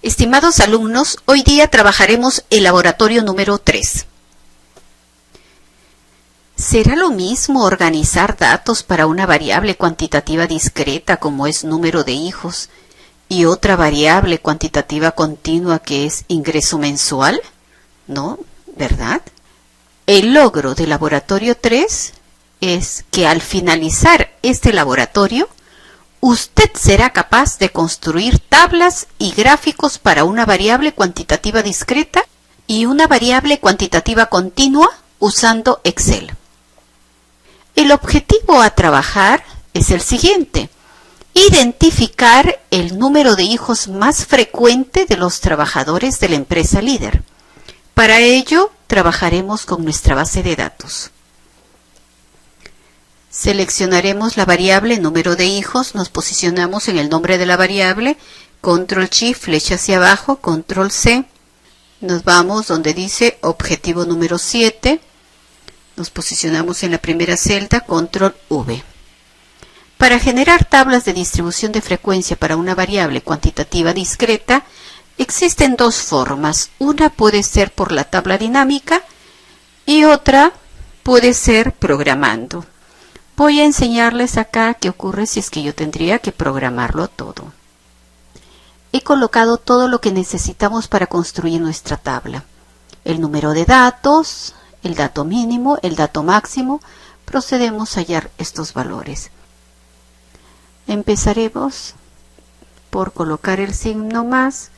Estimados alumnos, hoy día trabajaremos el laboratorio número 3. ¿Será lo mismo organizar datos para una variable cuantitativa discreta como es número de hijos y otra variable cuantitativa continua que es ingreso mensual? ¿No? ¿Verdad? El logro del laboratorio 3 es que al finalizar este laboratorio, usted será capaz de construir tablas y gráficos para una variable cuantitativa discreta y una variable cuantitativa continua usando Excel. El objetivo a trabajar es el siguiente: identificar el número de hijos más frecuente de los trabajadores de la empresa líder. Para ello, trabajaremos con nuestra base de datos. Seleccionaremos la variable número de hijos, nos posicionamos en el nombre de la variable, control shift, flecha hacia abajo, control C, nos vamos donde dice objetivo número 7, nos posicionamos en la primera celda, control V. Para generar tablas de distribución de frecuencia para una variable cuantitativa discreta, existen dos formas. Una puede ser por la tabla dinámica y otra puede ser programando. Voy a enseñarles acá qué ocurre si es que yo tendría que programarlo todo. He colocado todo lo que necesitamos para construir nuestra tabla. El número de datos, el dato mínimo, el dato máximo. Procedemos a hallar estos valores. Empezaremos por colocar el signo más,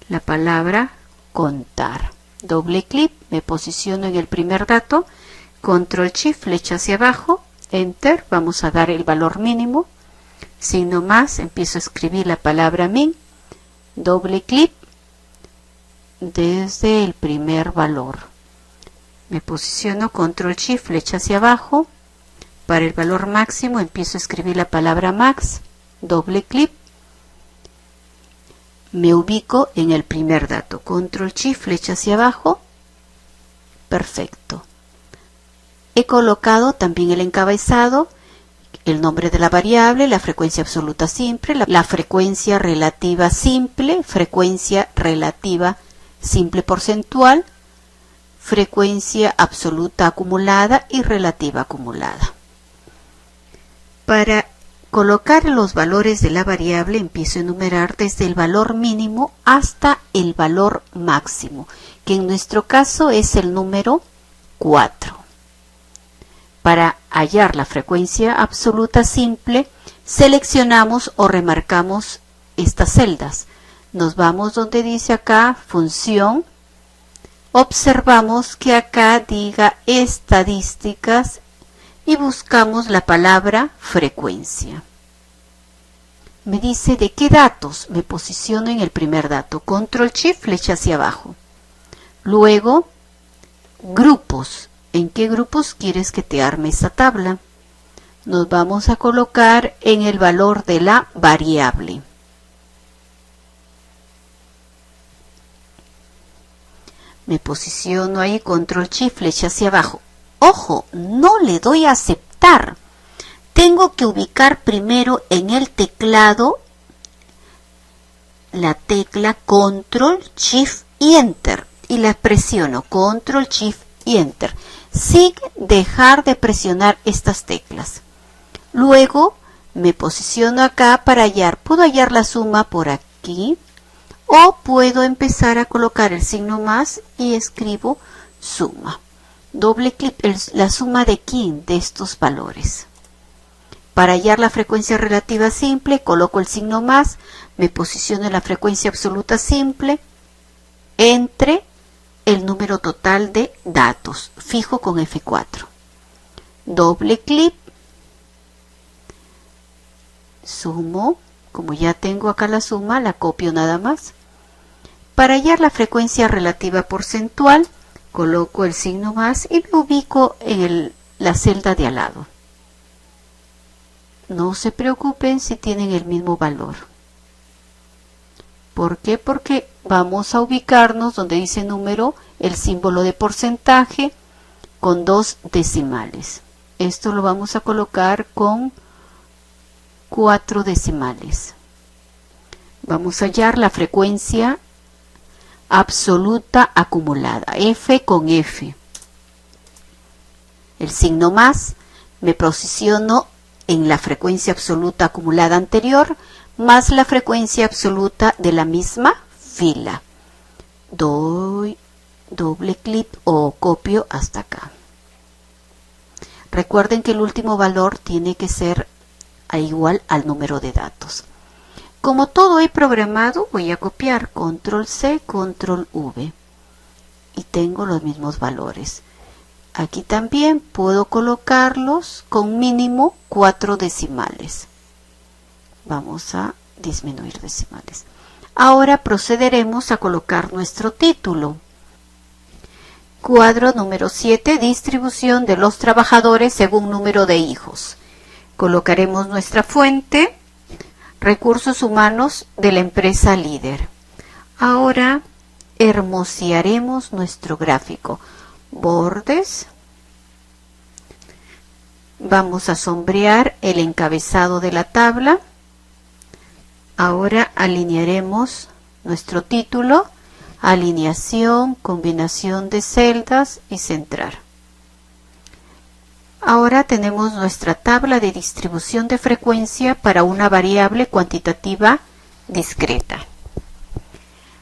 la palabra contar. Doble clic, me posiciono en el primer dato, control shift, flecha hacia abajo, enter, vamos a dar el valor mínimo, signo más, empiezo a escribir la palabra min, doble clic desde el primer valor. Me posiciono, control shift, flecha hacia abajo, para el valor máximo empiezo a escribir la palabra max, doble clic, me ubico en el primer dato, control shift, flecha hacia abajo, perfecto. He colocado también el encabezado, el nombre de la variable, la frecuencia absoluta simple, la frecuencia relativa simple porcentual, frecuencia absoluta acumulada y relativa acumulada. Para colocar los valores de la variable empiezo a enumerar desde el valor mínimo hasta el valor máximo, que en nuestro caso es el número 4. Para hallar la frecuencia absoluta simple, seleccionamos o remarcamos estas celdas. Nos vamos donde dice acá función. Observamos que acá diga estadísticas y buscamos la palabra frecuencia. Me dice de qué datos. Me posiciono en el primer dato. Control shift, flecha hacia abajo. Luego, grupos. ¿En qué grupos quieres que te arme esta tabla? Nos vamos a colocar en el valor de la variable. Me posiciono ahí, control shift, flecha hacia abajo. Ojo, no le doy a aceptar. Tengo que ubicar primero en el teclado la tecla control shift y enter. Y la presiono, control shift y enter, sin dejar de presionar estas teclas. Luego me posiciono acá para hallar, puedo hallar la suma por aquí o puedo empezar a colocar el signo más y escribo suma. Doble clic, la suma de quién, de estos valores. Para hallar la frecuencia relativa simple, coloco el signo más, me posiciono en la frecuencia absoluta simple, entre el número total de datos, fijo con F4. Doble clic, sumo, como ya tengo acá la suma, la copio nada más. Para hallar la frecuencia relativa porcentual, coloco el signo más y me ubico en la celda de al lado. No se preocupen si tienen el mismo valor. ¿Por qué? Porque vamos a ubicarnos donde dice número, el símbolo de porcentaje con 2 decimales. Esto lo vamos a colocar con 4 decimales. Vamos a hallar la frecuencia absoluta acumulada, F con F. El signo más, me posiciono en la frecuencia absoluta acumulada anterior más la frecuencia absoluta de la misma fila. Doy doble clic o copio hasta acá. Recuerden que el último valor tiene que ser igual al número de datos. Como todo he programado, voy a copiar control C, control V y tengo los mismos valores. Aquí también puedo colocarlos con mínimo 4 decimales. Vamos a disminuir decimales. Ahora procederemos a colocar nuestro título. Cuadro número 7, distribución de los trabajadores según número de hijos. Colocaremos nuestra fuente, recursos humanos de la empresa líder. Ahora hermosearemos nuestro gráfico. Bordes. Vamos a sombrear el encabezado de la tabla. Ahora alinearemos nuestro título, alineación, combinación de celdas y centrar. Ahora tenemos nuestra tabla de distribución de frecuencia para una variable cuantitativa discreta.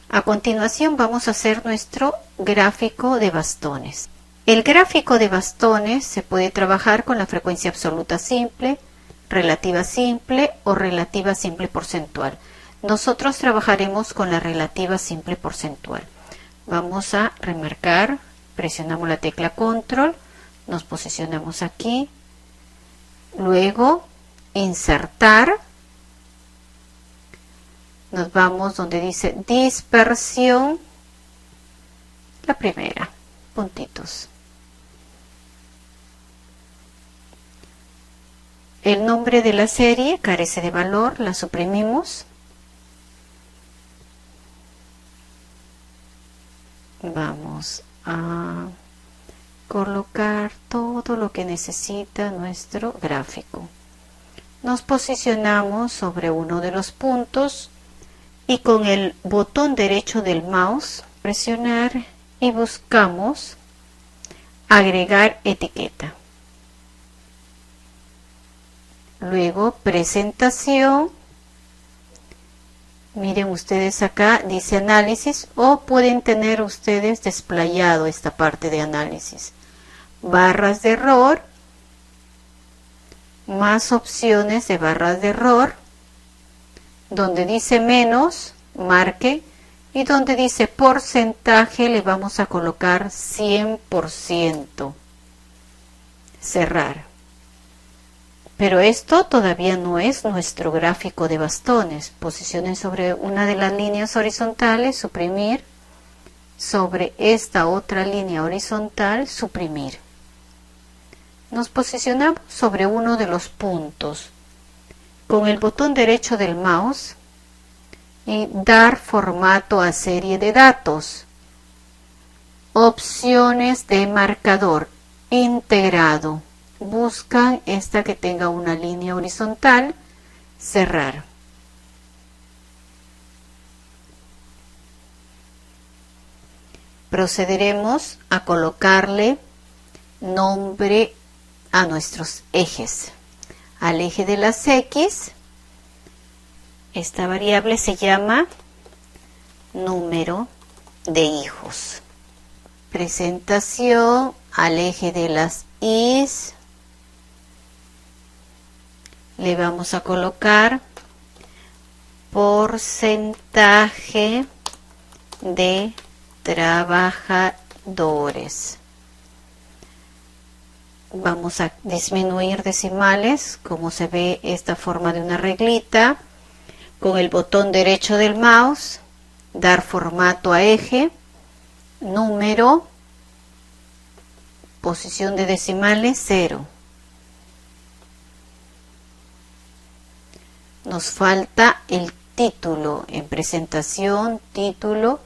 A continuación vamos a hacer nuestro gráfico de bastones. El gráfico de bastones se puede trabajar con la frecuencia absoluta simple, relativa simple o relativa simple porcentual. Nosotros trabajaremos con la relativa simple porcentual. Vamos a remarcar, presionamos la tecla control, nos posicionamos aquí, luego insertar, nos vamos donde dice dispersión, la primera, puntitos. El nombre de la serie carece de valor, la suprimimos. Vamos a colocar todo lo que necesita nuestro gráfico. Nos posicionamos sobre uno de los puntos y con el botón derecho del mouse presionar y buscamos agregar etiqueta. Luego presentación. Miren ustedes acá dice análisis o pueden tener ustedes desplayado esta parte de análisis. Barras de error, más opciones de barras de error, donde dice menos, marque, y donde dice porcentaje le vamos a colocar 100%. Cerrar. Pero esto todavía no es nuestro gráfico de bastones. Posicionen sobre una de las líneas horizontales, suprimir. Sobre esta otra línea horizontal, suprimir. Nos posicionamos sobre uno de los puntos. Con el botón derecho del mouse y dar formato a serie de datos. Opciones de marcador integrado. Buscan esta que tenga una línea horizontal, cerrar. Procederemos a colocarle nombre a nuestros ejes. Al eje de las X, esta variable se llama número de hijos. Presentación al eje de las Y. Le vamos a colocar porcentaje de trabajadores. Vamos a disminuir decimales, como se ve esta forma de una reglita. Con el botón derecho del mouse, dar formato a eje, número, posición de decimales 0. Nos falta el título. En presentación, título.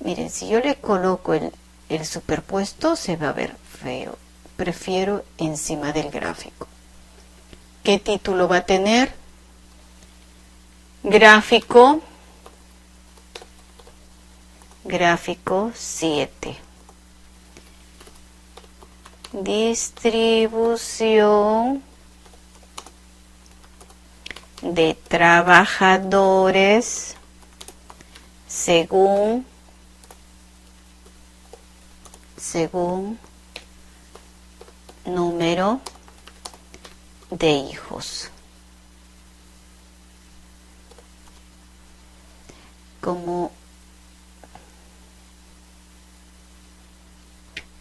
Miren, si yo le coloco el superpuesto, se va a ver feo. Prefiero encima del gráfico. ¿Qué título va a tener? Gráfico Gráfico 7. Distribución de trabajadores según número de hijos. Como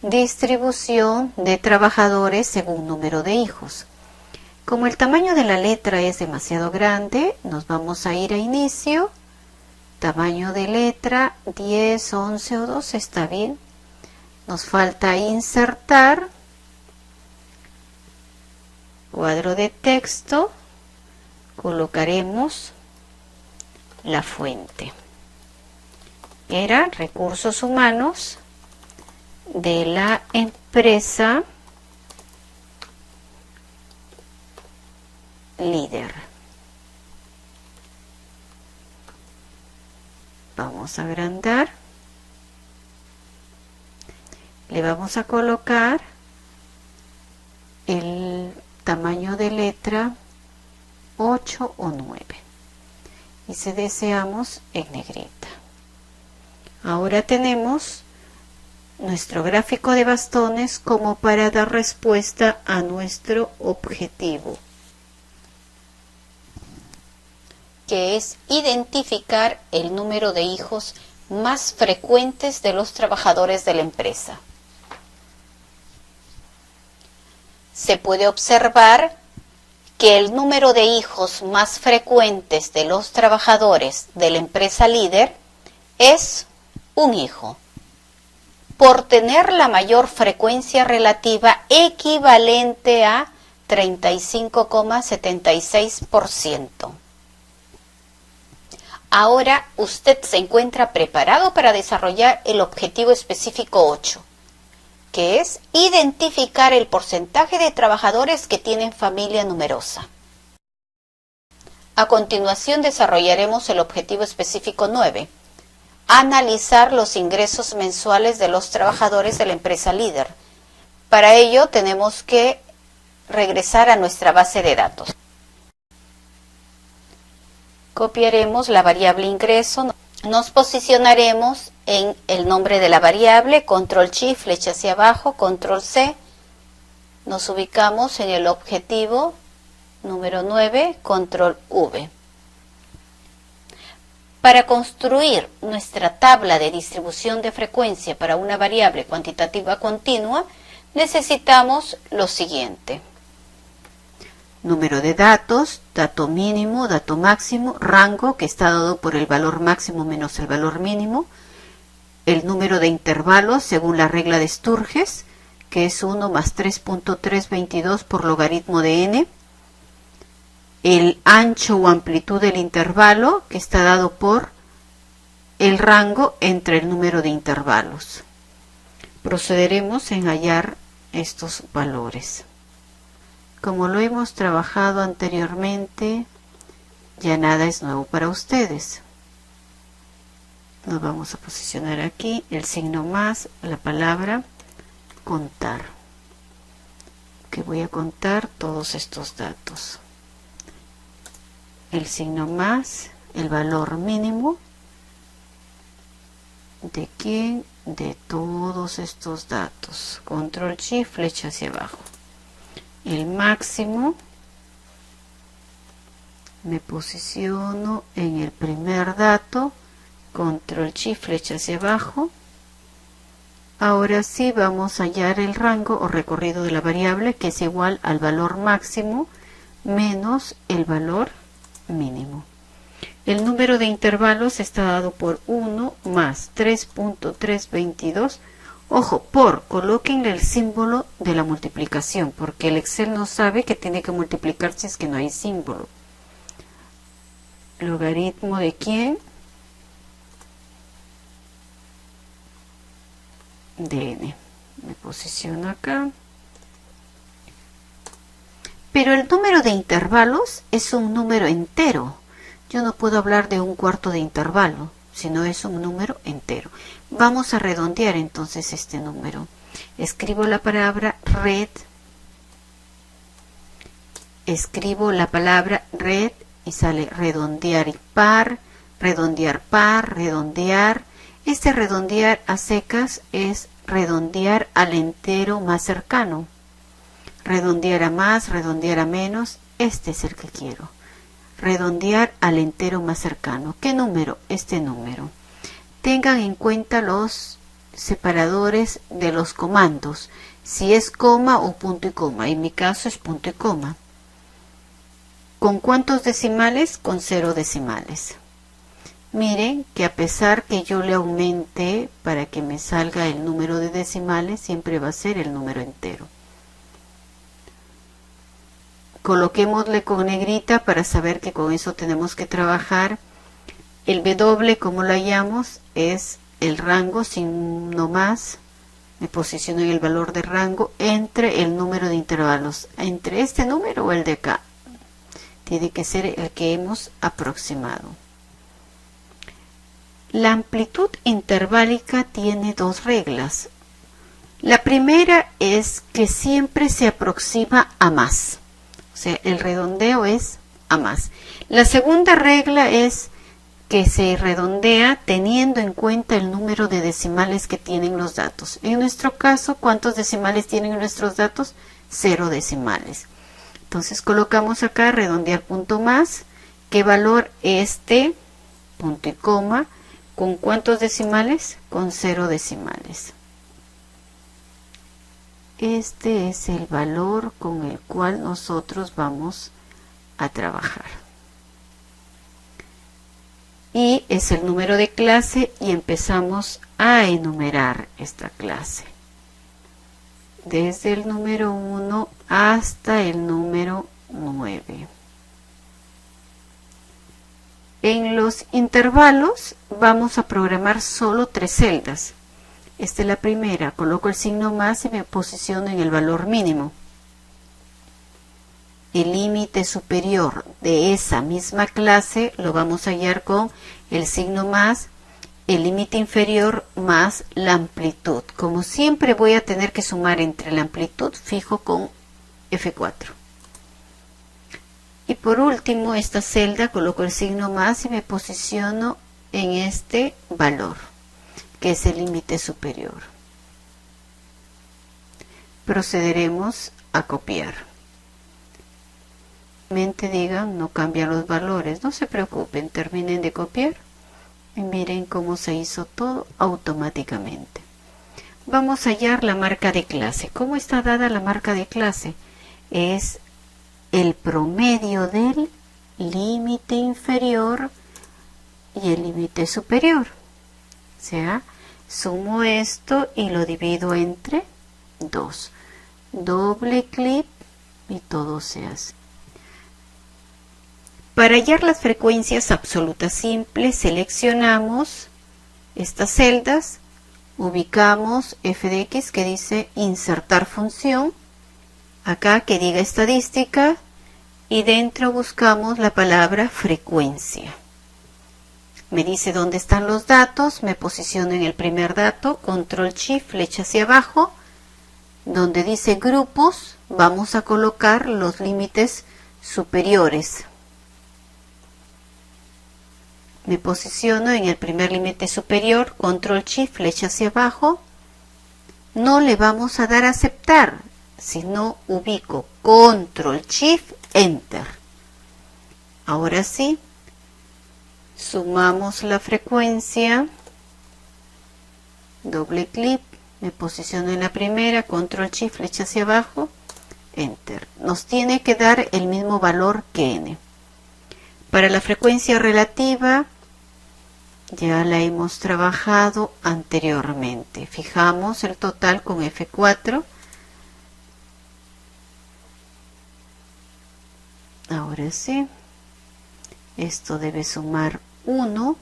distribución de trabajadores según número de hijos. Como el tamaño de la letra es demasiado grande, nos vamos a ir a inicio. Tamaño de letra 10, 11 o 12 está bien. Nos falta insertar. Cuadro de texto. Colocaremos la fuente. Era recursos humanos de la empresa líder. Vamos a agrandar. Le vamos a colocar el tamaño de letra 8 o 9. Y si deseamos en negrita. Ahora tenemos nuestro gráfico de bastones como para dar respuesta a nuestro objetivo, que es identificar el número de hijos más frecuentes de los trabajadores de la empresa. Se puede observar que el número de hijos más frecuentes de los trabajadores de la empresa líder es un hijo, por tener la mayor frecuencia relativa equivalente a 35,76%. Ahora usted se encuentra preparado para desarrollar el objetivo específico 8, que es identificar el porcentaje de trabajadores que tienen familia numerosa. A continuación desarrollaremos el objetivo específico 9, analizar los ingresos mensuales de los trabajadores de la empresa líder. Para ello tenemos que regresar a nuestra base de datos. Copiaremos la variable ingreso, nos posicionaremos en el nombre de la variable, control Shift, flecha hacia abajo, control C, nos ubicamos en el objetivo número 9, control V. Para construir nuestra tabla de distribución de frecuencia para una variable cuantitativa continua, necesitamos lo siguiente. Número de datos, dato mínimo, dato máximo, rango que está dado por el valor máximo menos el valor mínimo, el número de intervalos según la regla de Sturges, que es 1 más 3.322 por logaritmo de n, el ancho o amplitud del intervalo, que está dado por el rango entre el número de intervalos. Procederemos en hallar estos valores. Como lo hemos trabajado anteriormente, ya nada es nuevo para ustedes. Nos vamos a posicionar aquí, el signo más, la palabra contar, que voy a contar todos estos datos. El signo más, el valor mínimo, ¿de quién? De todos estos datos. Control Shift, flecha hacia abajo. El máximo, me posiciono en el primer dato, control Shift, flecha hacia abajo. Ahora sí vamos a hallar el rango o recorrido de la variable, que es igual al valor máximo menos el valor mínimo. El número de intervalos está dado por 1 más 3.322. Ojo, colóquenle el símbolo de la multiplicación, porque el Excel no sabe que tiene que multiplicar si es que no hay símbolo. ¿Logaritmo de quién? De n. Me posiciono acá. Pero el número de intervalos es un número entero. Yo no puedo hablar de un cuarto de intervalo, sino es un número entero. Vamos a redondear entonces este número. Escribo la palabra red. Escribo la palabra red y sale redondear par, redondear. Este redondear a secas es redondear al entero más cercano. Redondear a más, redondear a menos, este es el que quiero. Redondear al entero más cercano. ¿Qué número? Este número. Tengan en cuenta los separadores de los comandos, si es coma o punto y coma. En mi caso es punto y coma. ¿Con cuántos decimales? Con 0 decimales. Miren que a pesar que yo le aumente para que me salga el número de decimales, siempre va a ser el número entero. Coloquémosle con negrita para saber que con eso tenemos que trabajar. El W, como lo hallamos, es el rango, sin no más. Me posiciono en el valor de rango entre el número de intervalos. Entre este número o el de acá. Tiene que ser el que hemos aproximado. La amplitud interválica tiene dos reglas. La primera es que siempre se aproxima a más. O sea, el redondeo es a más. La segunda regla es que se redondea teniendo en cuenta el número de decimales que tienen los datos. En nuestro caso, ¿cuántos decimales tienen nuestros datos? 0 decimales. Entonces colocamos acá redondear punto más. ¿Qué valor? Este, punto y coma. ¿Con cuántos decimales? Con 0 decimales. Este es el valor con el cual nosotros vamos a trabajar. Y es el número de clase y empezamos a enumerar esta clase. Desde el número 1 hasta el número 9. En los intervalos vamos a programar solo 3 celdas. Esta es la primera, coloco el signo más y me posiciono en el valor mínimo. El límite superior de esa misma clase lo vamos a hallar con el signo más, el límite inferior más la amplitud. Como siempre voy a tener que sumar entre la amplitud, fijo con F4. Y por último, esta celda coloco el signo más y me posiciono en este valor, que es el límite superior. Procederemos a copiar. Digan, no cambian los valores, no se preocupen, terminen de copiar y miren cómo se hizo todo automáticamente. Vamos a hallar la marca de clase. ¿Cómo está dada la marca de clase? Es el promedio del límite inferior y el límite superior. O sea, sumo esto y lo divido entre 2. Doble clic y todo se hace. Para hallar las frecuencias absolutas simples, seleccionamos estas celdas, ubicamos f de x que dice insertar función, acá que diga estadística, y dentro buscamos la palabra frecuencia. Me dice dónde están los datos, me posiciono en el primer dato, control shift, flecha hacia abajo, donde dice grupos, vamos a colocar los límites superiores. Me posiciono en el primer límite superior, control shift, flecha hacia abajo. No le vamos a dar a aceptar, sino ubico control shift, enter. Ahora sí, sumamos la frecuencia, doble clic, me posiciono en la primera, control shift, flecha hacia abajo, enter. Nos tiene que dar el mismo valor que n. Para la frecuencia relativa, ya la hemos trabajado anteriormente. Fijamos el total con F4. Ahora sí. Esto debe sumar 1.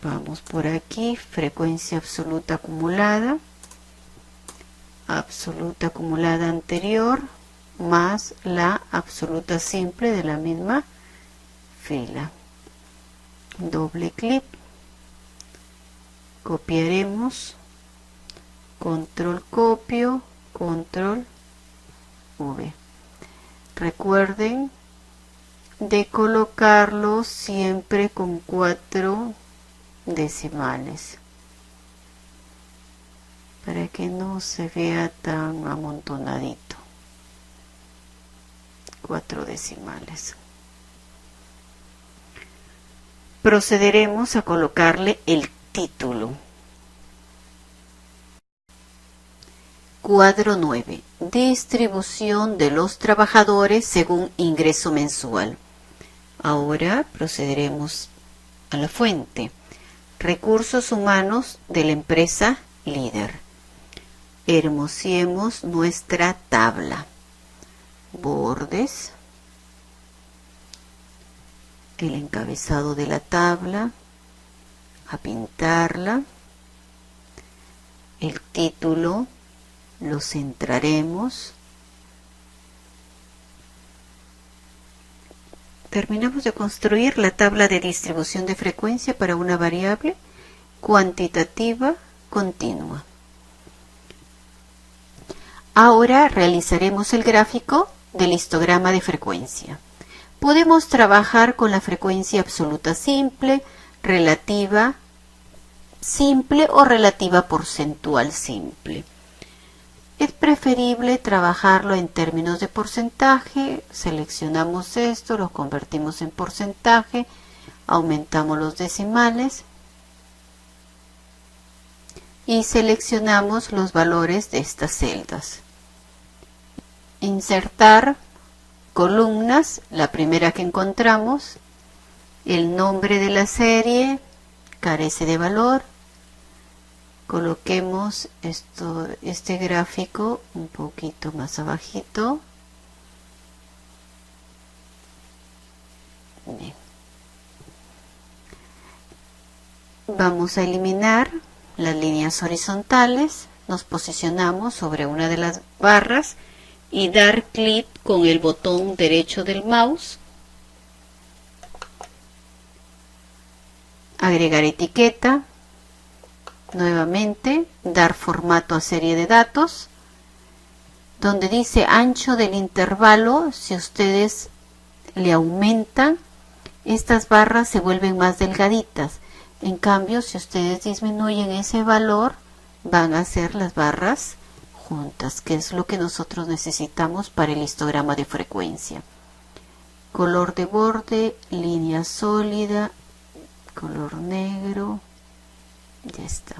Vamos por aquí. Frecuencia absoluta acumulada. Absoluta acumulada anterior. Más la absoluta simple de la misma fila. doble clic, copiaremos, control copio, control V. Recuerden de colocarlo siempre con 4 decimales para que no se vea tan amontonadito. 4 decimales. Procederemos a colocarle el título. Cuadro 9. Distribución de los trabajadores según ingreso mensual. Ahora procederemos a la fuente. Recursos humanos de la empresa líder. Hermosiemos nuestra tabla. Bordes. El encabezado de la tabla. A pintarla. El título lo centraremos. Terminamos de construir la tabla de distribución de frecuencia para una variable cuantitativa continua. Ahora realizaremos el gráfico del histograma de frecuencia. Podemos trabajar con la frecuencia absoluta simple, relativa simple o relativa porcentual simple. Es preferible trabajarlo en términos de porcentaje. Seleccionamos esto, lo convertimos en porcentaje, aumentamos los decimales y seleccionamos los valores de estas celdas. Insertar columnas, la primera que encontramos, el nombre de la serie carece de valor. Coloquemos este gráfico un poquito más abajito. Bien. Vamos a eliminar las líneas horizontales. Nos posicionamos sobre una de las barras y dar clic con el botón derecho del mouse. Agregar etiqueta. Nuevamente, dar formato a serie de datos. Donde dice ancho del intervalo, si ustedes le aumentan, estas barras se vuelven más delgaditas. En cambio, si ustedes disminuyen ese valor, van a ser las barras juntas, que es lo que nosotros necesitamos para el histograma de frecuencia. Color de borde, línea sólida, color negro. Ya está.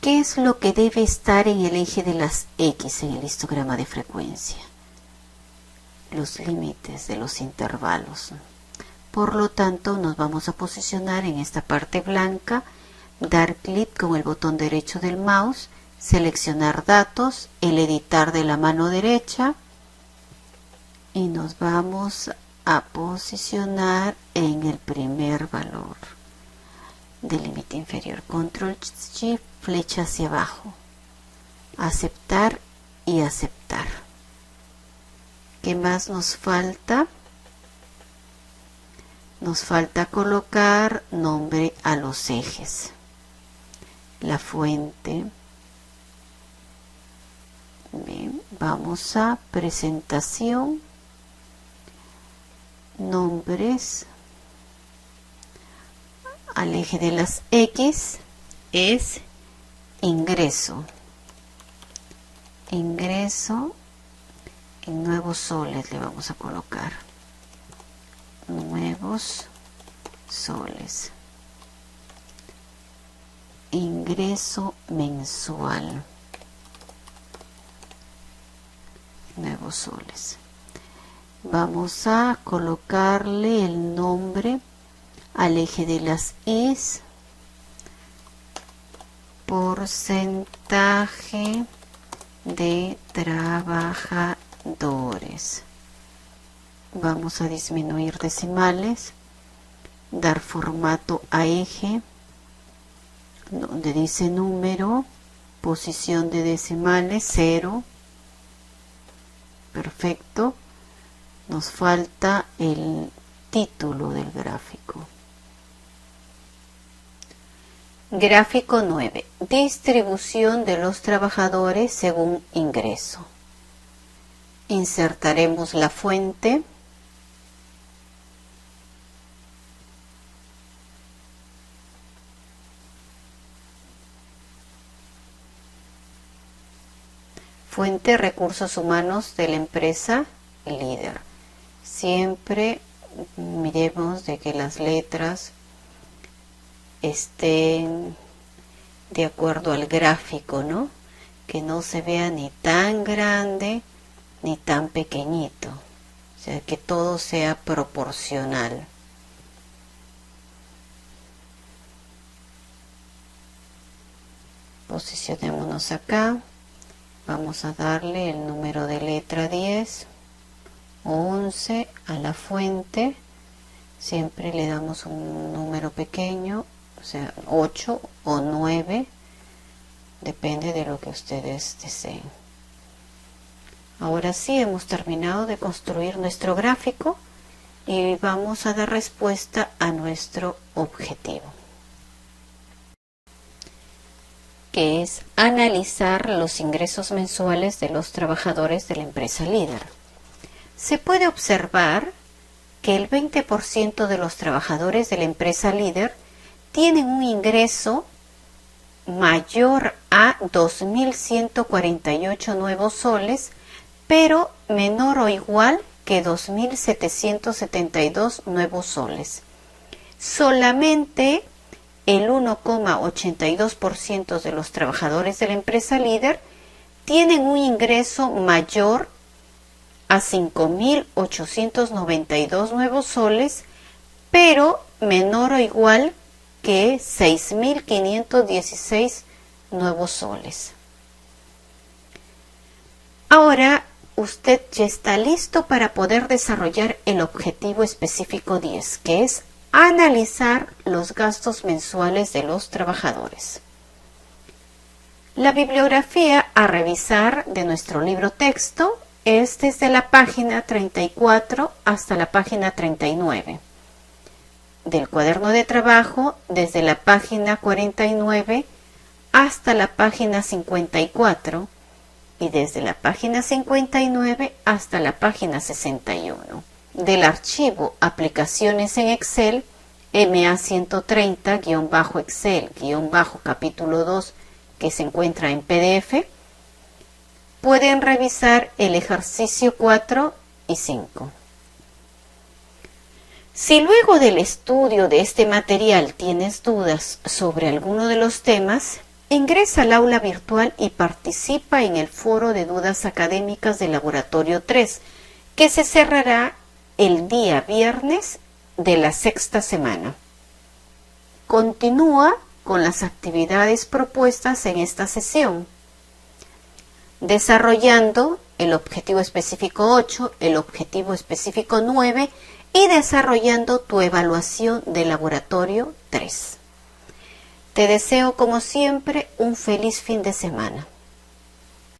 ¿Qué es lo que debe estar en el eje de las X en el histograma de frecuencia? Los límites de los intervalos. Por lo tanto, nos vamos a posicionar en esta parte blanca, dar clic con el botón derecho del mouse, seleccionar datos, el editar de la mano derecha y nos vamos a posicionar en el primer valor del límite inferior. Control Shift, flecha hacia abajo. Aceptar y aceptar. ¿Qué más nos falta? Nos falta colocar nombre a los ejes. La fuente. Bien, vamos a presentación. Nombres. Al eje de las X es ingreso. Ingreso en nuevos soles le vamos a colocar. Nuevos soles. Ingreso mensual. Nuevos soles. Vamos a colocarle el nombre al eje de las Is, porcentaje de trabajadores. Vamos a disminuir decimales, dar formato a eje, donde dice número, posición de decimales 0. Perfecto. Nos falta el título del gráfico. Gráfico 9. Distribución de los trabajadores según ingreso. Insertaremos la fuente. Fuente recursos humanos de la empresa líder. Siempre miremos de que las letras estén de acuerdo al gráfico, ¿no? Que no se vea ni tan grande ni tan pequeñito. O sea, que todo sea proporcional. Posicionémonos acá. Vamos a darle el número de letra 10 o 11 a la fuente. Siempre le damos un número pequeño, o sea, 8 o 9, depende de lo que ustedes deseen. Ahora sí, hemos terminado de construir nuestro gráfico y vamos a dar respuesta a nuestro objetivo, que es analizar los ingresos mensuales de los trabajadores de la empresa líder. Se puede observar que el 20% de los trabajadores de la empresa líder tienen un ingreso mayor a 2.148 nuevos soles, pero menor o igual que 2.772 nuevos soles. Solamente el 1,82% de los trabajadores de la empresa líder tienen un ingreso mayor a 5.892 nuevos soles, pero menor o igual que 6.516 nuevos soles. Ahora usted ya está listo para poder desarrollar el objetivo específico 10, que es analizar los gastos mensuales de los trabajadores. La bibliografía a revisar de nuestro libro texto es desde la página 34 hasta la página 39. Del cuaderno de trabajo desde la página 49 hasta la página 54 y desde la página 59 hasta la página 61. Del archivo Aplicaciones en Excel MA130-Excel-capítulo 2 que se encuentra en PDF, pueden revisar el ejercicio 4 y 5. Si luego del estudio de este material tienes dudas sobre alguno de los temas, ingresa al aula virtual y participa en el foro de dudas académicas del Laboratorio 3, que se cerrará el día viernes de la sexta semana. Continúa con las actividades propuestas en esta sesión, desarrollando el objetivo específico 8, el objetivo específico 9 y desarrollando tu evaluación del laboratorio 3. Te deseo como siempre un feliz fin de semana.